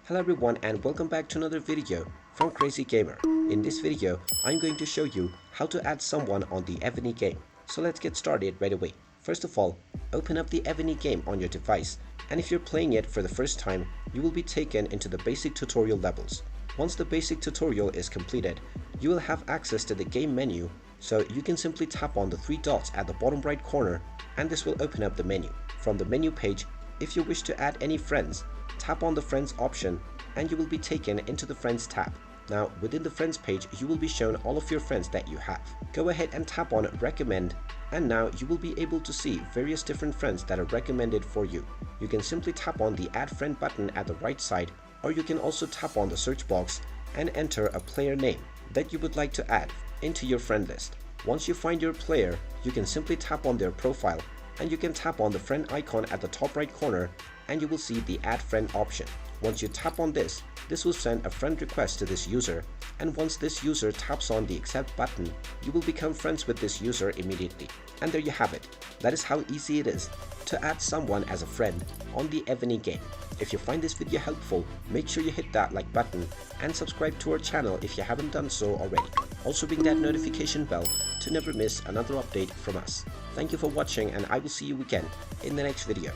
Hello everyone and welcome back to another video from Crazy Gamer. In this video, I'm going to show you how to add someone on the Evony game. So let's get started right away. First of all, open up the Evony game on your device, and if you're playing it for the first time, you will be taken into the basic tutorial levels. Once the basic tutorial is completed, you will have access to the game menu, so you can simply tap on the three dots at the bottom right corner and this will open up the menu. From the menu page, if you wish to add any friends, tap on the friends option and you will be taken into the friends tab. Now within the friends page, you will be shown all of your friends that you have. Go ahead and tap on recommend, and now you will be able to see various different friends that are recommended for you. You can simply tap on the add friend button at the right side, or you can also tap on the search box and enter a player name that you would like to add into your friend list. Once you find your player, you can simply tap on their profile and you can tap on the friend icon at the top right corner and you will see the add friend option. Once you tap on this will send a friend request to this user, and once this user taps on the accept button, you will become friends with this user immediately. And there you have it. That is how easy it is to add someone as a friend on the Evony game. If you find this video helpful, make sure you hit that like button and subscribe to our channel if you haven't done so already. Also ring that notification bell to never miss another update from us. Thank you for watching and I will see you again in the next video.